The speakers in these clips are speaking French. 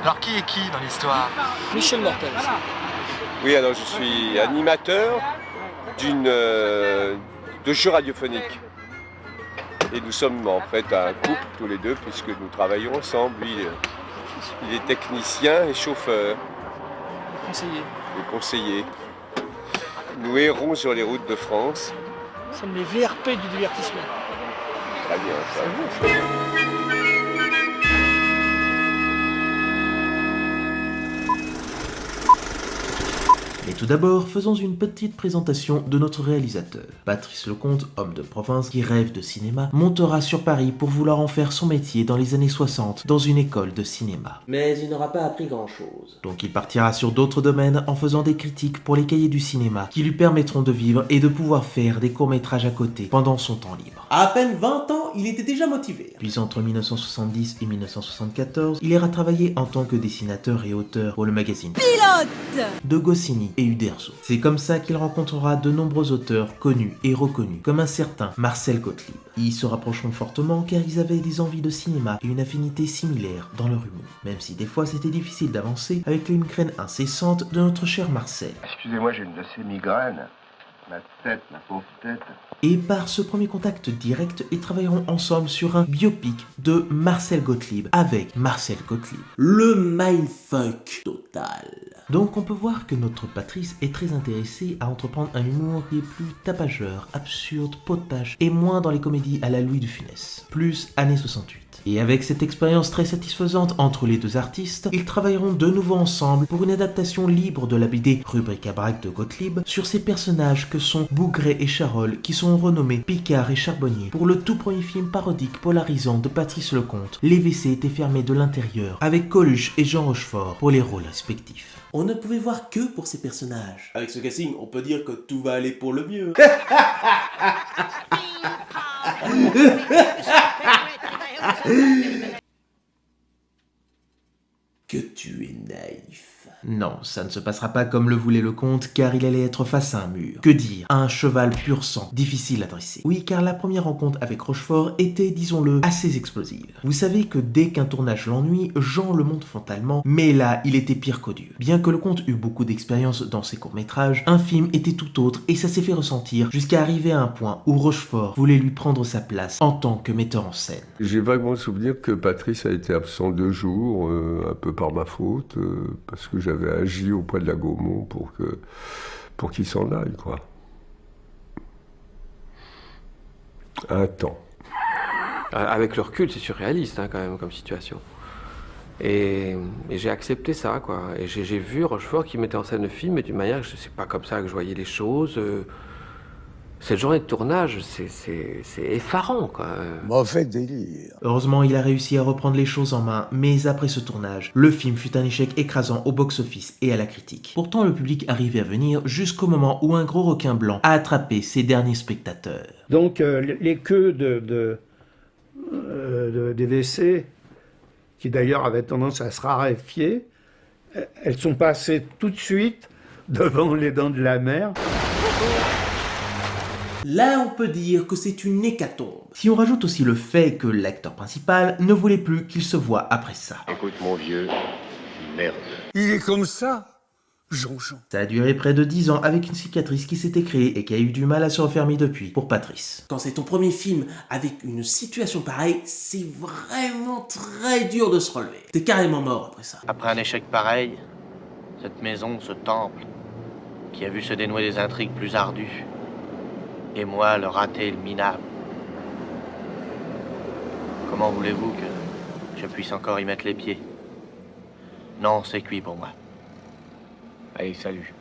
Alors qui est qui dans l'histoire? Michel Mortel. Oui, alors je suis animateur de jeux radiophoniques. Et nous sommes en fait un couple tous les deux puisque nous travaillons ensemble. Lui, il est technicien et chauffeur Conseiller. et conseiller. Nous errons sur les routes de France. Nous sommes les VRP du divertissement. Très bien, ça. Mais tout d'abord, faisons une petite présentation de notre réalisateur. Patrice Lecomte, homme de province qui rêve de cinéma, montera sur Paris pour vouloir en faire son métier dans les années 60 dans une école de cinéma. Mais il n'aura pas appris grand-chose. Donc il partira sur d'autres domaines en faisant des critiques pour les cahiers du cinéma qui lui permettront de vivre et de pouvoir faire des courts-métrages à côté pendant son temps libre. À peine 20 ans, il était déjà motivé. Puis entre 1970 et 1974, il ira travailler en tant que dessinateur et auteur pour le magazine Pilote de Goscinny et Uderzo. C'est comme ça qu'il rencontrera de nombreux auteurs connus et reconnus, comme un certain Marcel Gottlieb. Ils se rapprocheront fortement car ils avaient des envies de cinéma et une affinité similaire dans leur humour. Même si des fois c'était difficile d'avancer avec les migraines incessantes de notre cher Marcel. Excusez-moi, j'ai une de ces migraines. Ma tête, ma pauvre tête. Et par ce premier contact direct, ils travailleront ensemble sur un biopic de Marcel Gottlieb avec Marcel Gottlieb. Le mindfuck total. Donc on peut voir que notre Patrice est très intéressé à entreprendre un humour qui est plus tapageur, absurde, potache et moins dans les comédies à la Louis de Funès. Plus années 68. Et avec cette expérience très satisfaisante entre les deux artistes, ils travailleront de nouveau ensemble pour une adaptation libre de la BD Rubrique à braque de Gottlieb sur ces personnages que sont Bougret et Charol qui sont renommés Picard et Charbonnier pour le tout premier film parodique polarisant de Patrice Lecomte. Les WC étaient fermés de l'intérieur avec Coluche et Jean Rochefort pour les rôles respectifs. On ne pouvait voir que pour ces personnages. Avec ce casting, on peut dire que tout va aller pour le mieux. Que tu es naïf. Non, ça ne se passera pas comme le voulait le comte, car il allait être face à un mur. Que dire? Un cheval pur sang, difficile à dresser. Oui, car la première rencontre avec Rochefort était, disons-le, assez explosive. Vous savez que dès qu'un tournage l'ennuie, Jean le monte frontalement, mais là, il était pire qu'odieux. Bien que le comte eût beaucoup d'expérience dans ses courts-métrages, un film était tout autre et ça s'est fait ressentir jusqu'à arriver à un point où Rochefort voulait lui prendre sa place en tant que metteur en scène. J'ai vaguement souvenir que Patrice a été absent 2 jours, un peu par ma faute, parce que j'avais agi auprès de la Gaumont pour qu'il s'en aille, quoi. Un temps. Avec le recul, c'est surréaliste, hein, quand même, comme situation. Et j'ai accepté ça, quoi. Et j'ai vu Rochefort qui mettait en scène le film, mais d'une manière, c'est pas comme ça que je voyais les choses. Cette journée de tournage, c'est effarant, quoi. Mauvais délire. Heureusement, il a réussi à reprendre les choses en main, mais après ce tournage, le film fut un échec écrasant au box-office et à la critique. Pourtant, le public arrivait à venir jusqu'au moment où un gros requin blanc a attrapé ses derniers spectateurs. Donc les queues des WC, qui d'ailleurs avaient tendance à se raréfier, elles sont passées tout de suite devant les Dents de la Mer. Là, on peut dire que c'est une hécatombe. Si on rajoute aussi le fait que l'acteur principal ne voulait plus qu'il se voie après ça. Écoute, mon vieux, merde. Il est comme ça, Jean-Jean. Ça a duré près de 10 ans avec une cicatrice qui s'était créée et qui a eu du mal à se refermer depuis, pour Patrice. Quand c'est ton premier film avec une situation pareille, c'est vraiment très dur de se relever. T'es carrément mort après ça. Après un échec pareil, cette maison, ce temple, qui a vu se dénouer des intrigues plus ardues, et moi, le raté, le minable. Comment voulez-vous que je puisse encore y mettre les pieds? Non, c'est cuit pour moi. Allez, salut.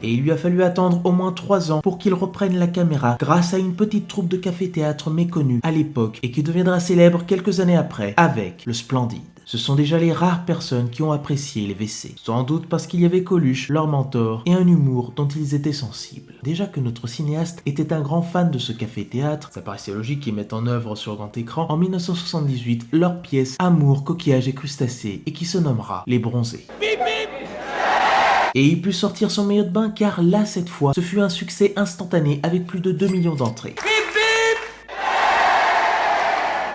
Et il lui a fallu attendre au moins 3 ans pour qu'il reprenne la caméra grâce à une petite troupe de café-théâtre méconnue à l'époque et qui deviendra célèbre quelques années après avec le Splendide. Ce sont déjà les rares personnes qui ont apprécié les WC. Sans doute parce qu'il y avait Coluche, leur mentor, et un humour dont ils étaient sensibles. Déjà que notre cinéaste était un grand fan de ce café-théâtre, ça paraissait logique qu'ils mettent en œuvre sur grand écran en 1978 leur pièce Amour, coquillage et crustacés et qui se nommera Les Bronzés. Et il put sortir son maillot de bain car là, cette fois, ce fut un succès instantané avec plus de 2 millions d'entrées.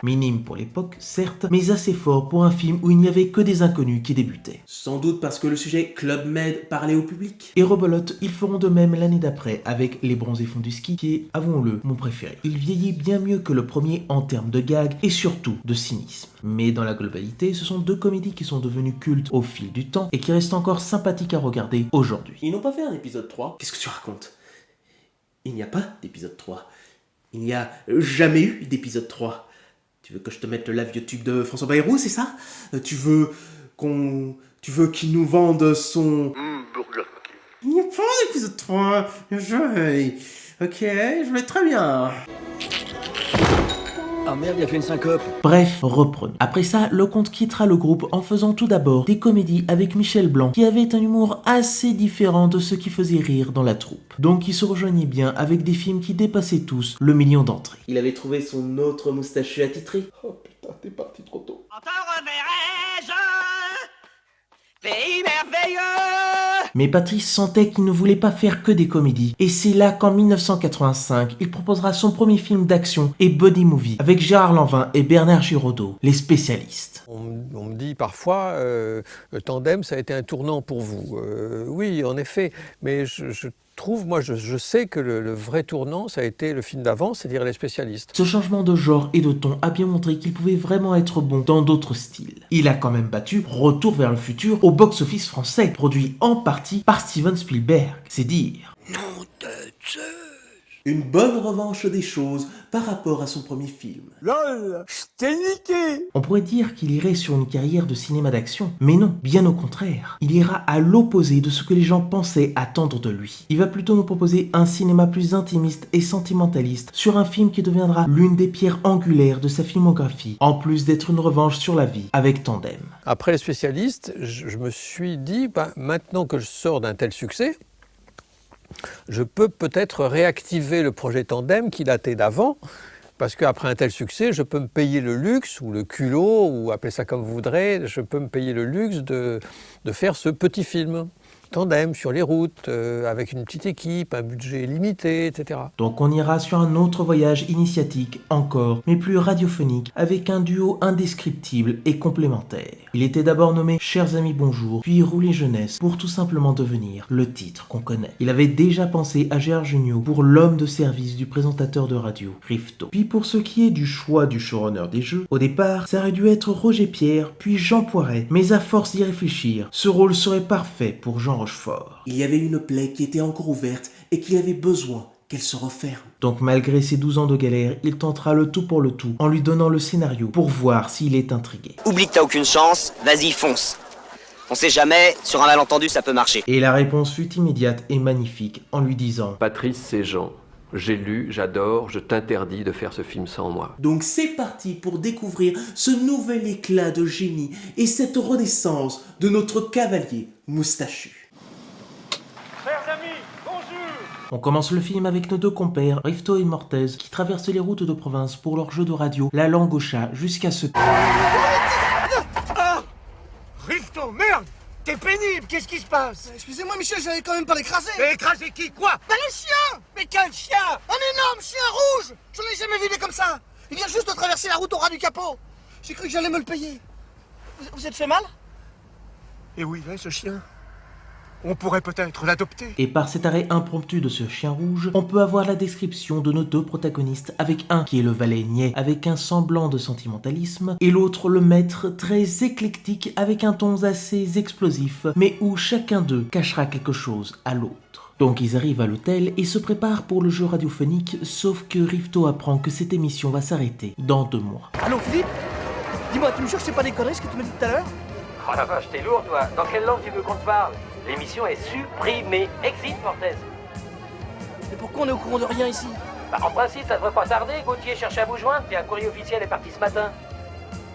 Minime pour l'époque, certes, mais assez fort pour un film où il n'y avait que des inconnus qui débutaient. Sans doute parce que le sujet Club Med parlait au public. Et rebelote, ils feront de même l'année d'après avec Les Bronzés font du ski, qui est, avouons-le, mon préféré. Il vieillit bien mieux que le premier en termes de gags et surtout de cynisme. Mais dans la globalité, ce sont deux comédies qui sont devenues cultes au fil du temps et qui restent encore sympathiques à regarder aujourd'hui. Ils n'ont pas fait un épisode 3 ? Qu'est-ce que tu racontes ? Il n'y a pas d'épisode 3. Il n'y a jamais eu d'épisode 3. Tu veux que je te mette le vieux tube de François Bayrou, c'est ça ? Tu veux qu'il nous vende son... Il n'y a pas d'épisode 3. Ok, je vais très bien. Ah merde, il a fait une syncope. Bref, reprenons. Après ça, Lecomte quittera le groupe en faisant tout d'abord des comédies avec Michel Blanc, qui avait un humour assez différent de ce qui faisait rire dans la troupe. Donc il se rejoignait bien avec des films qui dépassaient tous le million d'entrées. Il avait trouvé son autre moustachu attitré. Oh putain, t'es parti trop tôt. En te reverrai-je, pays merveilleux. Mais Patrice sentait qu'il ne voulait pas faire que des comédies. Et c'est là qu'en 1985, il proposera son premier film d'action et buddy movie avec Gérard Lanvin et Bernard Giraudot, les spécialistes. On me dit parfois, Tandem, ça a été un tournant pour vous. Oui, en effet, mais je sais que le vrai tournant, ça a été le film d'avant, c'est-à-dire Les Spécialistes. Ce changement de genre et de ton a bien montré qu'il pouvait vraiment être bon dans d'autres styles. Il a quand même battu Retour vers le futur au box-office français, produit en partie par Steven Spielberg. C'est dire. Nom de Zeus. Une bonne revanche des choses par rapport à son premier film. LOL, je t'ai niqué. On pourrait dire qu'il irait sur une carrière de cinéma d'action, mais non, bien au contraire. Il ira à l'opposé de ce que les gens pensaient attendre de lui. Il va plutôt nous proposer un cinéma plus intimiste et sentimentaliste sur un film qui deviendra l'une des pierres angulaires de sa filmographie, en plus d'être une revanche sur la vie avec Tandem. Après Les Spécialistes, je me suis dit, maintenant que je sors d'un tel succès, je peux peut-être réactiver le projet Tandem qui datait d'avant, parce qu'après un tel succès, je peux me payer le luxe, ou le culot, ou appelez ça comme vous voudrez, je peux me payer le luxe de faire ce petit film. Tandem sur les routes, avec une petite équipe, un budget limité, etc. Donc on ira sur un autre voyage initiatique encore, mais plus radiophonique, avec un duo indescriptible et complémentaire. Il était d'abord nommé Chers amis bonjour, puis Rouler jeunesse, pour tout simplement devenir le titre qu'on connaît. Il avait déjà pensé à Gérard Jugnot pour l'homme de service du présentateur de radio, Rifto. Puis pour ce qui est du choix du showrunner des jeux, au départ, ça aurait dû être Roger Pierre, puis Jean Poiret, mais à force d'y réfléchir, ce rôle serait parfait pour Jean Rochefort. Il y avait une plaie qui était encore ouverte et qu'il avait besoin qu'elle se referme. Donc malgré ses 12 ans de galère, il tentera le tout pour le tout en lui donnant le scénario pour voir s'il est intrigué. Oublie que t'as aucune chance, vas-y fonce. On sait jamais, sur un malentendu ça peut marcher. Et la réponse fut immédiate et magnifique en lui disant: Patrice, c'est Jean. J'ai lu, j'adore, je t'interdis de faire ce film sans moi. Donc c'est parti pour découvrir ce nouvel éclat de génie et cette renaissance de notre cavalier moustachu. Chers amis, bonjour. On commence le film avec nos deux compères, Rifto et Mortez, qui traversent les routes de province pour leur jeu de radio, La Langue au chat, jusqu'à ce... Ah Rifto, merde. T'es pénible, qu'est-ce qui se passe? Excusez-moi Michel, j'allais quand même pas l'écraser. Mais écraser qui? Quoi? Bah le chien. Mais quel chien? Un énorme chien rouge. J'en ai jamais vu des comme ça. Il vient juste de traverser la route au ras du capot. J'ai cru que j'allais me le payer. Vous êtes fait mal? Et où il est ce chien? On pourrait peut-être l'adopter. Et par cet arrêt impromptu de ce chien rouge, on peut avoir la description de nos deux protagonistes, avec un qui est le valet niais, avec un semblant de sentimentalisme, et l'autre le maître très éclectique, avec un ton assez explosif, mais où chacun d'eux cachera quelque chose à l'autre. Donc ils arrivent à l'hôtel et se préparent pour le jeu radiophonique, sauf que Rifto apprend que cette émission va s'arrêter dans 2 mois. Allô Philippe? Dis-moi, tu me jures que c'est pas des conneries ce que tu m'as dit tout à l'heure? Oh la vache, t'es lourd toi. Dans quelle langue tu veux qu'on te parle? L'émission est supprimée. Exit, Mortez. Mais pourquoi on est au courant de rien ici? En principe, ça devrait pas tarder. Gauthier cherche à vous joindre, puis un courrier officiel est parti ce matin.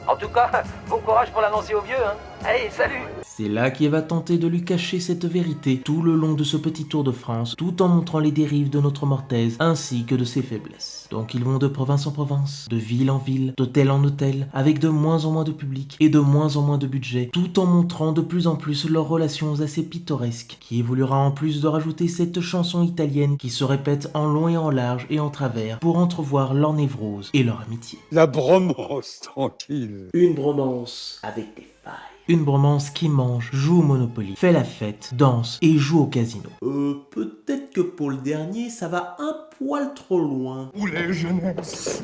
En tout cas, bon courage pour l'annoncer aux vieux, hein. Allez, salut! C'est là qu'il va tenter de lui cacher cette vérité tout le long de ce petit tour de France, tout en montrant les dérives de notre Mortaise ainsi que de ses faiblesses. Donc ils vont de province en province, de ville en ville, d'hôtel en hôtel, avec de moins en moins de public et de moins en moins de budget, tout en montrant de plus en plus leurs relations assez pittoresques, qui évoluera en plus de rajouter cette chanson italienne qui se répète en long et en large et en travers pour entrevoir leur névrose et leur amitié. La bromance, tranquille. Une bromance avec des failles. Une bromance qui mange, joue au Monopoly, fait la fête, danse et joue au casino. Peut-être que pour le dernier, ça va un poil trop loin. Où les jeunesses?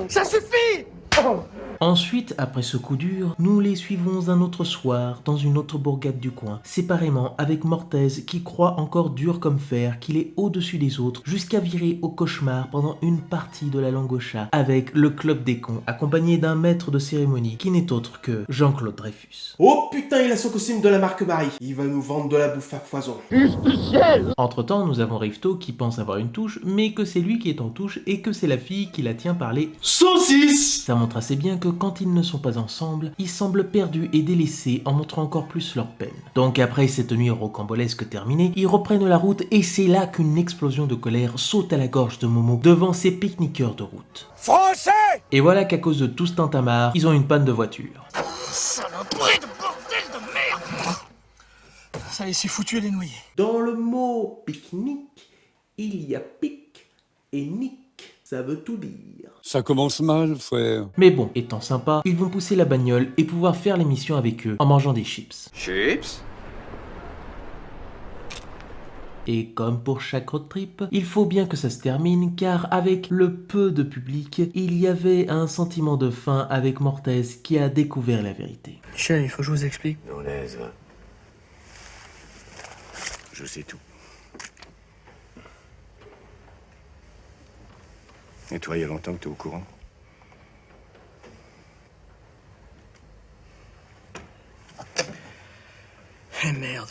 Ça suffit! Ensuite, après ce coup dur, nous les suivons un autre soir dans une autre bourgade du coin, séparément avec Mortaise qui croit encore dur comme fer qu'il est au-dessus des autres, jusqu'à virer au cauchemar pendant une partie de la Langocha avec le club des cons, accompagné d'un maître de cérémonie qui n'est autre que Jean-Claude Dreyfus. Oh putain, il a son costume de la marque Marie. Il va nous vendre de la bouffe à foison. Entre-temps, nous avons Rifto qui pense avoir une touche, mais que c'est lui qui est en touche et que c'est la fille qui la tient par les saucisses. Ça montre assez bien que quand ils ne sont pas ensemble, ils semblent perdus et délaissés en montrant encore plus leur peine. Donc après cette nuit rocambolesque terminée, ils reprennent la route et c'est là qu'une explosion de colère saute à la gorge de Momo devant ces pique-niqueurs de route. Français! Et voilà qu'à cause de tout ce tintamarre, ils ont une panne de voiture. Saloperie de bordel de merde! Ça y est, c'est foutu, elle est noyée. Dans le mot pique-nique, il y a pique et nique. Ça veut tout dire. Ça commence mal, frère. Mais bon, étant sympa, ils vont pousser la bagnole et pouvoir faire l'émission avec eux en mangeant des chips. Chips? Et comme pour chaque road trip, il faut bien que ça se termine car avec le peu de public, il y avait un sentiment de faim avec Mortaise qui a découvert la vérité. Michel, il faut que je vous explique. Non, laisse. Je sais tout. Et toi, il y a longtemps que t'es au courant? Eh merde.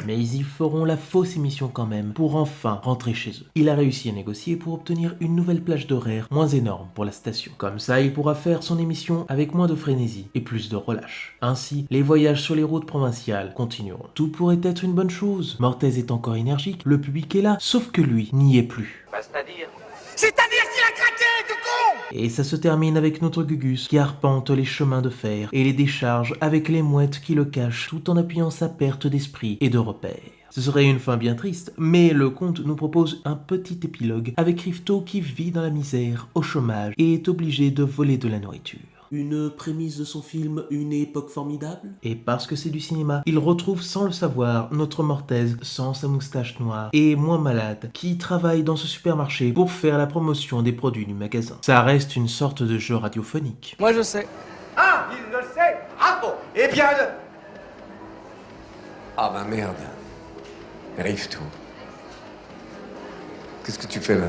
Mais ils feront la fausse émission quand même pour enfin rentrer chez eux. Il a réussi à négocier pour obtenir une nouvelle plage d'horaire moins énorme pour la station. Comme ça, il pourra faire son émission avec moins de frénésie et plus de relâche. Ainsi, les voyages sur les routes provinciales continueront. Tout pourrait être une bonne chose. Mortaise est encore énergique, le public est là, sauf que lui n'y est plus. C'est-à-dire qu'il a craqué, tout con! Et ça se termine avec notre Gugus qui arpente les chemins de fer et les décharge avec les mouettes qui le cachent tout en appuyant sa perte d'esprit et de repères. Ce serait une fin bien triste, mais le conte nous propose un petit épilogue avec Rifto qui vit dans la misère, au chômage et est obligé de voler de la nourriture. Une prémisse de son film Une époque formidable. Et parce que c'est du cinéma, il retrouve sans le savoir notre Mortaise sans sa moustache noire et moins malade qui travaille dans ce supermarché pour faire la promotion des produits du magasin. Ça reste une sorte de jeu radiophonique. Moi je sais. Ah, il le sait. Ah bon. Eh bien, Ah bah merde. Rifto. Qu'est-ce que tu fais là?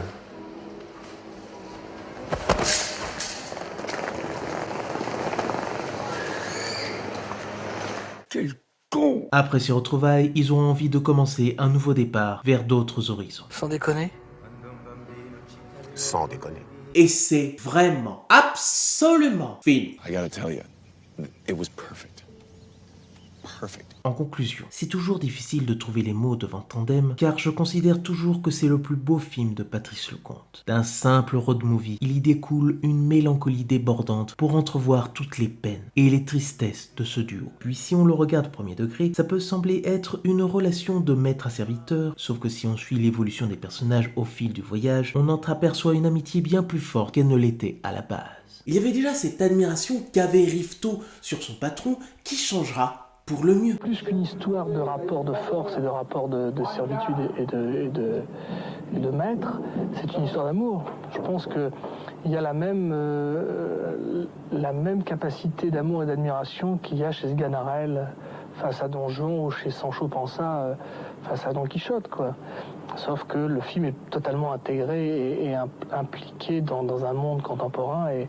Quel con! Après ces retrouvailles, ils ont envie de commencer un nouveau départ vers d'autres horizons. Sans déconner? Sans déconner. Et c'est vraiment, absolument fini. I gotta tell you, it was perfect. Perfect. En conclusion, c'est toujours difficile de trouver les mots devant Tandem, car je considère toujours que c'est le plus beau film de Patrice Lecomte. D'un simple road movie, il y découle une mélancolie débordante pour entrevoir toutes les peines et les tristesses de ce duo. Puis si on le regarde premier degré, ça peut sembler être une relation de maître à serviteur, sauf que si on suit l'évolution des personnages au fil du voyage, on entreaperçoit une amitié bien plus forte qu'elle ne l'était à la base. Il y avait déjà cette admiration qu'avait Rifto sur son patron qui changera pour le mieux. Plus qu'une histoire de rapport de force et de rapport de servitude et de maître, c'est une histoire d'amour. Je pense qu'il y a la même capacité d'amour et d'admiration qu'il y a chez Sganarelle face à Don Juan ou chez Sancho Panza face à Don Quichotte, quoi. Sauf que le film est totalement intégré et impliqué dans un monde contemporain et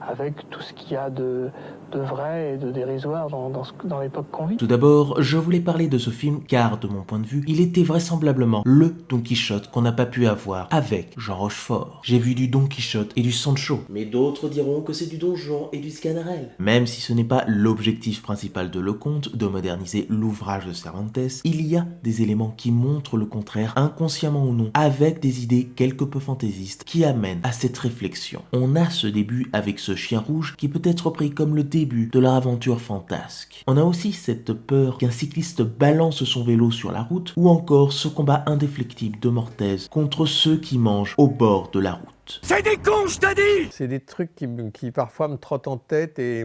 avec tout ce qu'il y a de vrai et de dérisoire dans l'époque qu'on vit. Tout d'abord, je voulais parler de ce film car, de mon point de vue, il était vraisemblablement le Don Quichotte qu'on n'a pas pu avoir avec Jean Rochefort. J'ai vu du Don Quichotte et du Sancho. Mais d'autres diront que c'est du Don Juan et du Sganarelle. Même si ce n'est pas l'objectif principal de Leconte de moderniser l'ouvrage de Cervantes, il y a des éléments qui montrent le contraire, inconsciemment ou non, avec des idées quelque peu fantaisistes qui amènent à cette réflexion. On a ce début avec ce chien rouge qui peut être pris comme le début de leur aventure fantasque. On a aussi cette peur qu'un cycliste balance son vélo sur la route ou encore ce combat indéflectible de Mortez contre ceux qui mangent au bord de la route. C'est des cons, je te dis! C'est des trucs qui parfois me trottent en tête et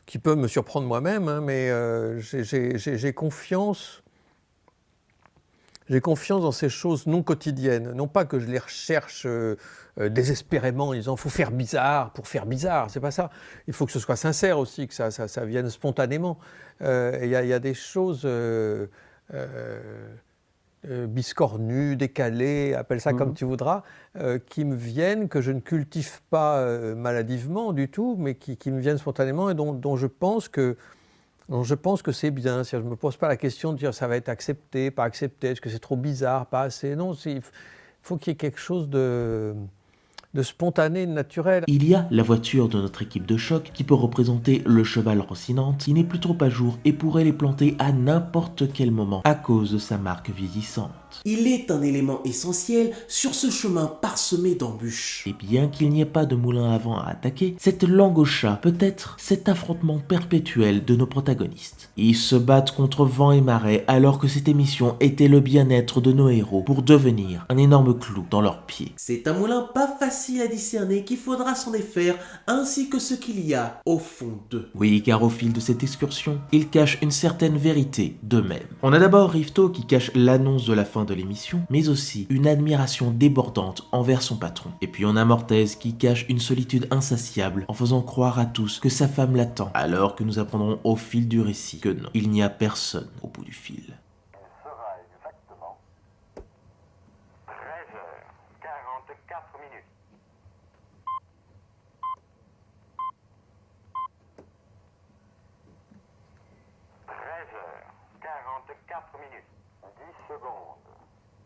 qui peuvent me surprendre moi-même, hein, mais j'ai confiance. J'ai confiance dans ces choses non quotidiennes. Non pas que je les recherche désespérément en disant « faut faire bizarre pour faire bizarre ». C'est pas ça. Il faut que ce soit sincère aussi, que ça vienne spontanément. Il y a des choses biscornues, décalées, appelle ça comme tu voudras, qui me viennent, que je ne cultive pas maladivement du tout, mais qui me viennent spontanément et dont je pense que c'est bien. Je ne me pose pas la question de dire ça va être accepté, pas accepté, est-ce que c'est trop bizarre, pas assez. Non, il faut qu'il y ait quelque chose de spontané, de naturel. Il y a la voiture de notre équipe de choc qui peut représenter le cheval Rocinante qui n'est plus trop à jour et pourrait les planter à n'importe quel moment à cause de sa marque vieillissante. Il est un élément essentiel sur ce chemin parsemé d'embûches. Et bien qu'il n'y ait pas de moulin à vent à attaquer, cette langue au chat peut être cet affrontement perpétuel de nos protagonistes. Ils se battent contre vent et marée alors que cette émission était le bien-être de nos héros pour devenir un énorme clou dans leurs pieds. C'est un moulin pas facile à discerner qu'il faudra s'en défaire ainsi que ce qu'il y a au fond d'eux. Oui, car au fil de cette excursion, ils cachent une certaine vérité d'eux-mêmes. On a d'abord Rifto qui cache l'annonce de la fin de l'émission, mais aussi une admiration débordante envers son patron. Et puis on a Mortez qui cache une solitude insatiable en faisant croire à tous que sa femme l'attend, alors que nous apprendrons au fil du récit que non, il n'y a personne au bout du fil. Il sera exactement 13h44 minutes.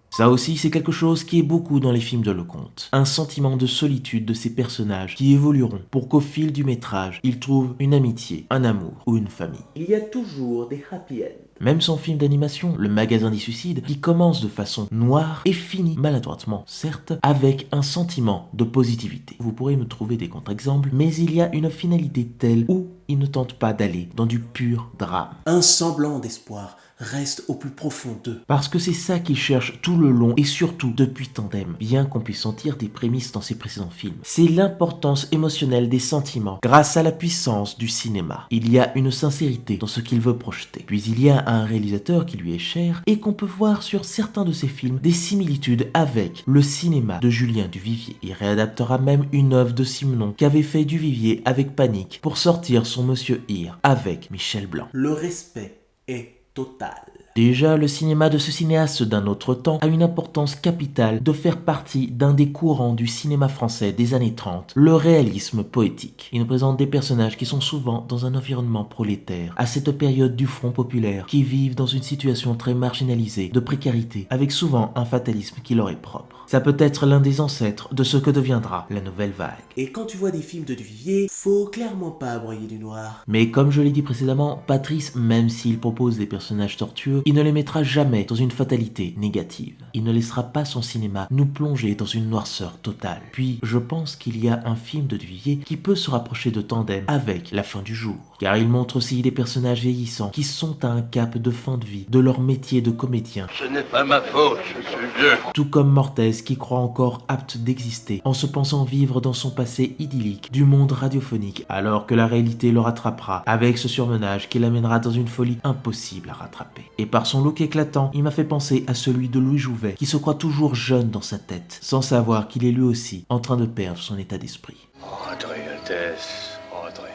Ça aussi, c'est quelque chose qui est beaucoup dans les films de Leconte. Un sentiment de solitude de ces personnages qui évolueront pour qu'au fil du métrage, ils trouvent une amitié, un amour ou une famille. Il y a toujours des happy ends. Même son film d'animation, Le Magasin des Suicides, qui commence de façon noire et finit maladroitement, certes, avec un sentiment de positivité. Vous pourrez me trouver des contre-exemples, mais il y a une finalité telle où il ne tente pas d'aller dans du pur drame. Un semblant d'espoir reste au plus profond d'eux. Parce que c'est ça qu'ils cherchent tout le long et surtout depuis Tandem, bien qu'on puisse sentir des prémices dans ses précédents films. C'est l'importance émotionnelle des sentiments grâce à la puissance du cinéma. Il y a une sincérité dans ce qu'il veut projeter. Puis il y a un réalisateur qui lui est cher et qu'on peut voir sur certains de ses films des similitudes avec le cinéma de Julien Duvivier. Il réadaptera même une œuvre de Simenon qu'avait fait Duvivier avec Panique pour sortir son Monsieur Hir avec Michel Blanc. Le respect est total. Déjà, le cinéma de ce cinéaste d'un autre temps a une importance capitale de faire partie d'un des courants du cinéma français des années 30, le réalisme poétique. Il nous présente des personnages qui sont souvent dans un environnement prolétaire, à cette période du Front populaire, qui vivent dans une situation très marginalisée, de précarité, avec souvent un fatalisme qui leur est propre. Ça peut être l'un des ancêtres de ce que deviendra la nouvelle vague. Et quand tu vois des films de Duvivier, faut clairement pas broyer du noir. Mais comme je l'ai dit précédemment, Patrice, même s'il propose des personnages tortueux, il ne les mettra jamais dans une fatalité négative. Il ne laissera pas son cinéma nous plonger dans une noirceur totale. Puis, je pense qu'il y a un film de Duvivier qui peut se rapprocher de Tandem avec La Fin du Jour. Car il montre aussi des personnages vieillissants qui sont à un cap de fin de vie de leur métier de comédien. Ce n'est pas ma faute, je suis vieux. Tout comme Mortez qui croit encore apte d'exister en se pensant vivre dans son passé idyllique du monde radiophonique alors que la réalité le rattrapera avec ce surmenage qui l'amènera dans une folie impossible à rattraper. Et par son look éclatant, il m'a fait penser à celui de Louis Jouvet qui se croit toujours jeune dans sa tête sans savoir qu'il est lui aussi en train de perdre son état d'esprit. Entrez, Altesse, entrez.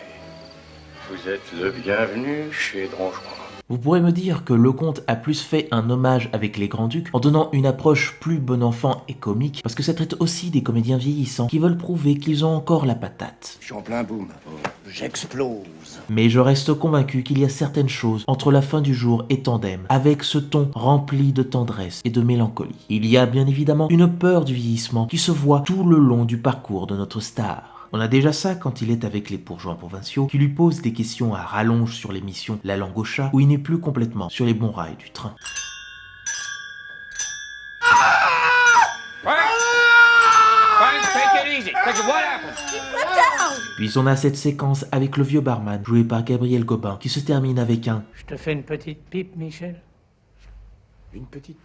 Vous êtes le bienvenu chez Dronjois. Vous pourrez me dire que Lecomte a plus fait un hommage avec les Grands-Ducs en donnant une approche plus bon enfant et comique, parce que ça traite aussi des comédiens vieillissants qui veulent prouver qu'ils ont encore la patate. Je suis en plein boom. J'explose. Mais je reste convaincu qu'il y a certaines choses entre La Fin du jour et Tandem, avec ce ton rempli de tendresse et de mélancolie. Il y a bien évidemment une peur du vieillissement qui se voit tout le long du parcours de notre star. On a déjà ça quand il est avec les bourgeois provinciaux qui lui posent des questions à rallonge sur l'émission La langue au chat, où il n'est plus complètement sur les bons rails du train. Puis on a cette séquence avec le vieux barman, joué par Gabriel Gobin, qui se termine avec un « Je te fais une petite pipe, Michel ?» Une petite...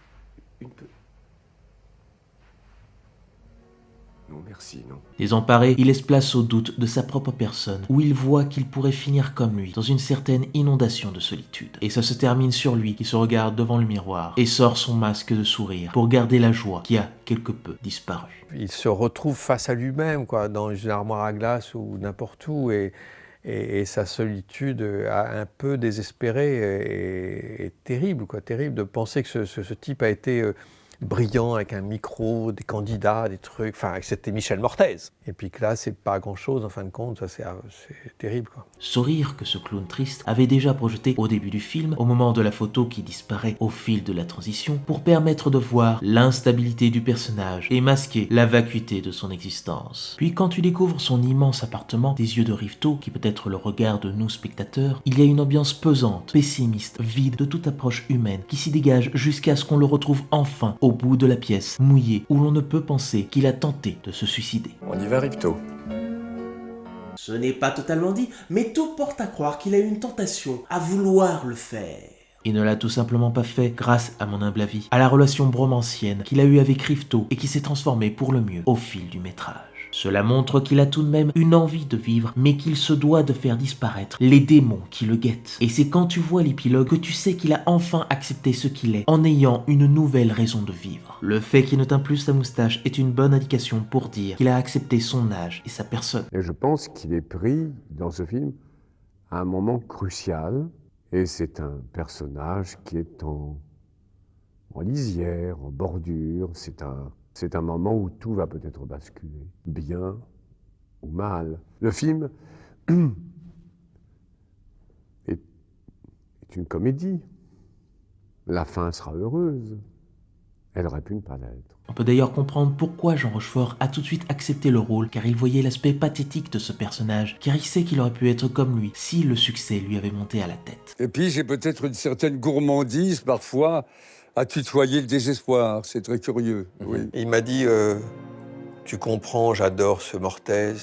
Non, merci, non. Désemparé, il laisse place au doute de sa propre personne, où il voit qu'il pourrait finir comme lui, dans une certaine inondation de solitude. Et ça se termine sur lui, qui se regarde devant le miroir, et sort son masque de sourire, pour garder la joie qui a quelque peu disparu. Il se retrouve face à lui-même, quoi, dans une armoire à glace ou n'importe où, et sa solitude un peu désespérée est terrible, quoi, terrible de penser que ce type a été... brillant avec un micro, des candidats, des trucs, enfin c'était Michel Mortez. Et puis que là c'est pas grand chose en fin de compte, ça c'est terrible quoi. Sourire que ce clown triste avait déjà projeté au début du film, au moment de la photo qui disparaît au fil de la transition, pour permettre de voir l'instabilité du personnage et masquer la vacuité de son existence. Puis quand tu découvres son immense appartement des yeux de Rivetaut, qui peut être le regard de nous spectateurs, il y a une ambiance pesante, pessimiste, vide de toute approche humaine, qui s'y dégage jusqu'à ce qu'on le retrouve enfin au bout de la pièce, mouillé, où l'on ne peut penser qu'il a tenté de se suicider. On y va, Rivetaut. Ce n'est pas totalement dit, mais tout porte à croire qu'il a eu une tentation à vouloir le faire. Il ne l'a tout simplement pas fait grâce, à mon humble avis, à la relation bromancienne qu'il a eue avec Rivetaut et qui s'est transformée pour le mieux au fil du métrage. Cela montre qu'il a tout de même une envie de vivre, mais qu'il se doit de faire disparaître les démons qui le guettent. Et c'est quand tu vois l'épilogue que tu sais qu'il a enfin accepté ce qu'il est, en ayant une nouvelle raison de vivre. Le fait qu'il ne teint plus sa moustache est une bonne indication pour dire qu'il a accepté son âge et sa personne. Et je pense qu'il est pris dans ce film à un moment crucial, et c'est un personnage qui est en lisière, en bordure, c'est un moment où tout va peut-être basculer, bien ou mal. Le film est une comédie. La fin sera heureuse. Elle aurait pu ne pas l'être. On peut d'ailleurs comprendre pourquoi Jean Rochefort a tout de suite accepté le rôle, car il voyait l'aspect pathétique de ce personnage, car il sait qu'il aurait pu être comme lui si le succès lui avait monté à la tête. Et puis j'ai peut-être une certaine gourmandise parfois à tutoyer le désespoir, c'est très curieux. Oui. Il m'a dit tu comprends, j'adore ce Mortez,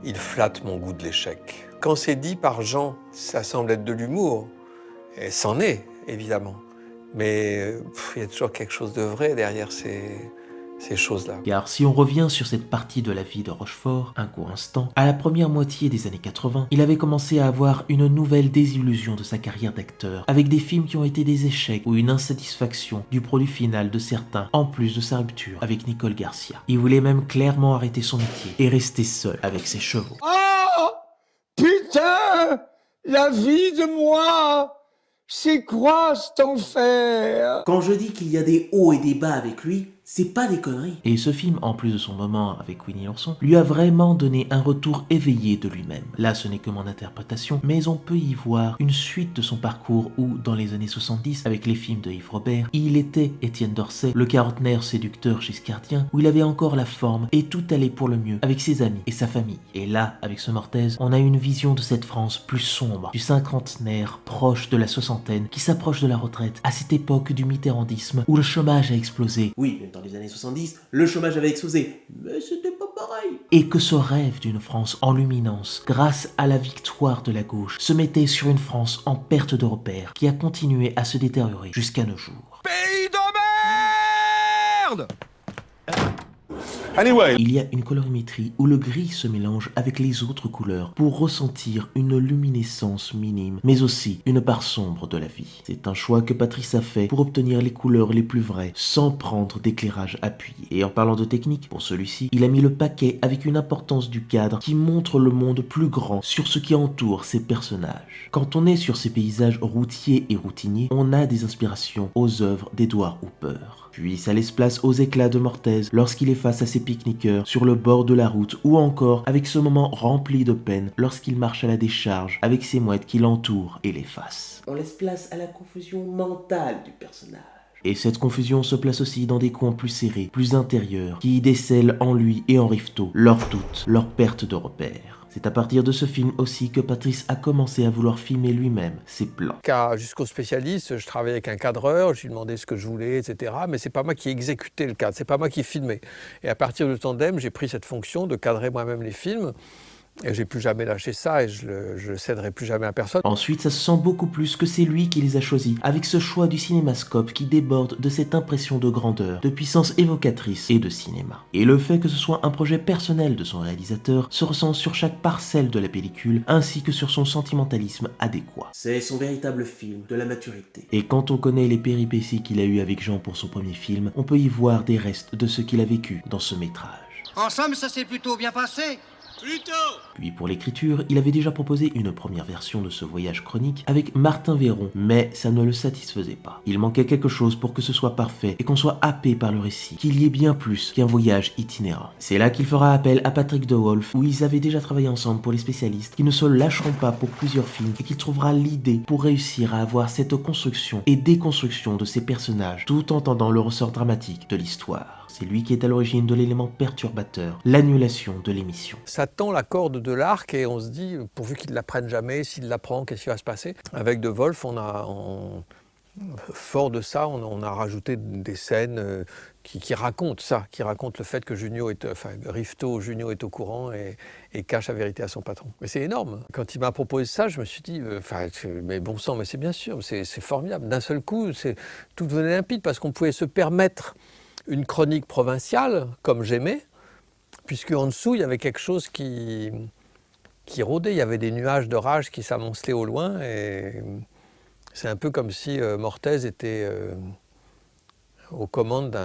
il flatte mon goût de l'échec. Quand c'est dit par Jean, ça semble être de l'humour, et c'en est, évidemment. Mais il y a toujours quelque chose de vrai derrière ces choses-là. Car si on revient sur cette partie de la vie de Rochefort, un court instant, à la première moitié des années 80, il avait commencé à avoir une nouvelle désillusion de sa carrière d'acteur, avec des films qui ont été des échecs ou une insatisfaction du produit final de certains, en plus de sa rupture avec Nicole Garcia. Il voulait même clairement arrêter son métier et rester seul avec ses chevaux. Oh putain, la vie de moi, c'est quoi cet enfer? Quand je dis qu'il y a des hauts et des bas avec lui, c'est pas des conneries. Et ce film, en plus de son moment avec Winnie l'ourson, lui a vraiment donné un retour éveillé de lui-même. Là, ce n'est que mon interprétation, mais on peut y voir une suite de son parcours où, dans les années 70, avec les films de Yves Robert, il était Étienne d'Orsay, le quarantenaire séducteur giscardien, où il avait encore la forme et tout allait pour le mieux avec ses amis et sa famille. Et là, avec ce Mortez, on a une vision de cette France plus sombre, du cinquantenaire proche de la soixantaine, qui s'approche de la retraite, à cette époque du mitterrandisme, où le chômage a explosé. Oui, dans les années 70, le chômage avait explosé, mais c'était pas pareil. Et que ce rêve d'une France en luminance, grâce à la victoire de la gauche, se mettait sur une France en perte de repères, qui a continué à se détériorer jusqu'à nos jours. Pays de merde! Anyway. Il y a une colorimétrie où le gris se mélange avec les autres couleurs pour ressentir une luminescence minime, mais aussi une part sombre de la vie. C'est un choix que Patrice a fait pour obtenir les couleurs les plus vraies, sans prendre d'éclairage appuyé. Et en parlant de technique, pour celui-ci, il a mis le paquet avec une importance du cadre qui montre le monde plus grand sur ce qui entoure ses personnages. Quand on est sur ces paysages routiers et routiniers, on a des inspirations aux œuvres d'Edward Hopper. Puis ça laisse place aux éclats de Mortez lorsqu'il est face à ses pique-niqueurs sur le bord de la route, ou encore avec ce moment rempli de peine lorsqu'il marche à la décharge avec ses mouettes qui l'entourent et l'effacent. On laisse place à la confusion mentale du personnage. Et cette confusion se place aussi dans des coins plus serrés, plus intérieurs, qui décèlent en lui et en Rifto leurs doutes, leur perte de repères. C'est à partir de ce film aussi que Patrice a commencé à vouloir filmer lui-même ses plans. Jusqu'au spécialiste, je travaillais avec un cadreur, je lui demandais ce que je voulais, etc. Mais c'est pas moi qui exécutais le cadre, c'est pas moi qui filmais. Et à partir de Tandem, j'ai pris cette fonction de cadrer moi-même les films. Et j'ai plus jamais lâché ça et je le céderai plus jamais à personne. Ensuite, ça se sent beaucoup plus que c'est lui qui les a choisis, avec ce choix du cinémascope qui déborde de cette impression de grandeur, de puissance évocatrice et de cinéma. Et le fait que ce soit un projet personnel de son réalisateur se ressent sur chaque parcelle de la pellicule, ainsi que sur son sentimentalisme adéquat. C'est son véritable film de la maturité. Et quand on connaît les péripéties qu'il a eues avec Jean pour son premier film, on peut y voir des restes de ce qu'il a vécu dans ce métrage. En somme, ça s'est plutôt bien passé. Puis pour l'écriture, il avait déjà proposé une première version de ce voyage chronique avec Martin Véron, mais ça ne le satisfaisait pas. Il manquait quelque chose pour que ce soit parfait et qu'on soit happé par le récit, qu'il y ait bien plus qu'un voyage itinérant. C'est là qu'il fera appel à Patrick De Wolf, où ils avaient déjà travaillé ensemble pour les spécialistes, qui ne se lâcheront pas pour plusieurs films et qu'il trouvera l'idée pour réussir à avoir cette construction et déconstruction de ces personnages, tout en tendant le ressort dramatique de l'histoire. C'est lui qui est à l'origine de l'élément perturbateur, l'annulation de l'émission. Ça tend la corde de l'arc et on se dit, pourvu qu'il ne la prenne jamais, s'il la prend, qu'est-ce qui va se passer? Avec De Wolf, fort de ça, on a rajouté des scènes qui racontent ça, qui racontent le fait que Rifto Junio est au courant et cache la vérité à son patron. Mais c'est énorme. Quand il m'a proposé ça, je me suis dit, mais bon sang, mais c'est bien sûr, c'est formidable. D'un seul coup, tout devenait limpide parce qu'on pouvait se permettre une chronique provinciale, comme j'aimais, puisque en dessous, il y avait quelque chose qui rôdait. Il y avait des nuages de rage qui s'amoncelaient au loin. Et c'est un peu comme si Mortez était aux commandes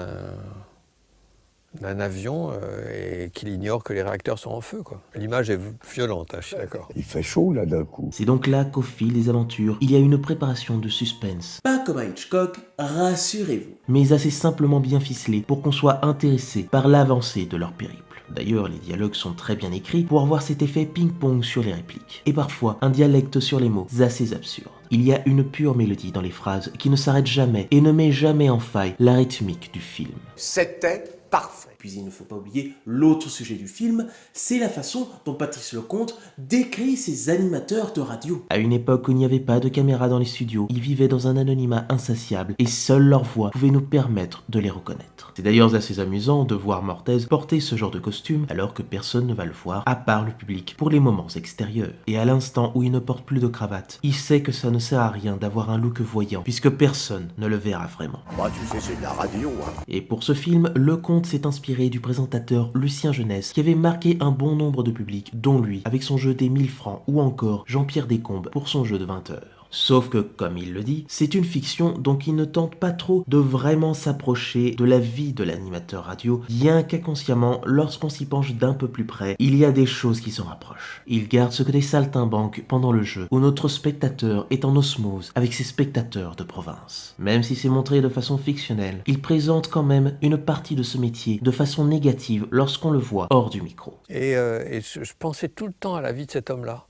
d'un avion et qu'il ignore que les réacteurs sont en feu, quoi. L'image est violente, hein, je suis d'accord. Il fait chaud là d'un coup. C'est donc là qu'au fil des aventures, il y a une préparation de suspense. Pas comme à Hitchcock, rassurez-vous. Mais assez simplement bien ficelée pour qu'on soit intéressé par l'avancée de leur périple. D'ailleurs, les dialogues sont très bien écrits pour avoir cet effet ping-pong sur les répliques. Et parfois, un dialecte sur les mots assez absurde. Il y a une pure mélodie dans les phrases qui ne s'arrête jamais et ne met jamais en faille la rythmique du film. C'était parfait. Puis il ne faut pas oublier l'autre sujet du film, c'est la façon dont Patrice Lecomte décrit ses animateurs de radio. À une époque où il n'y avait pas de caméra dans les studios, ils vivaient dans un anonymat insatiable et seule leur voix pouvait nous permettre de les reconnaître. C'est d'ailleurs assez amusant de voir Mortez porter ce genre de costume alors que personne ne va le voir à part le public pour les moments extérieurs. Et à l'instant où il ne porte plus de cravate, il sait que ça ne sert à rien d'avoir un look voyant puisque personne ne le verra vraiment. Bah tu sais, c'est de la radio, hein. Et pour ce film, Lecomte s'est inspiré du présentateur Lucien Jeunesse qui avait marqué un bon nombre de publics, dont lui avec son jeu des 1000 francs ou encore Jean-Pierre Descombes pour son jeu de 20 heures. Sauf que, comme il le dit, c'est une fiction donc il ne tente pas trop de vraiment s'approcher de la vie de l'animateur radio, bien qu'inconsciemment, lorsqu'on s'y penche d'un peu plus près, il y a des choses qui s'en rapprochent. Il garde ce côté saltimbanque pendant le jeu, où notre spectateur est en osmose avec ses spectateurs de province. Même si c'est montré de façon fictionnelle, il présente quand même une partie de ce métier de façon négative lorsqu'on le voit hors du micro. Et je pensais tout le temps à la vie de cet homme-là.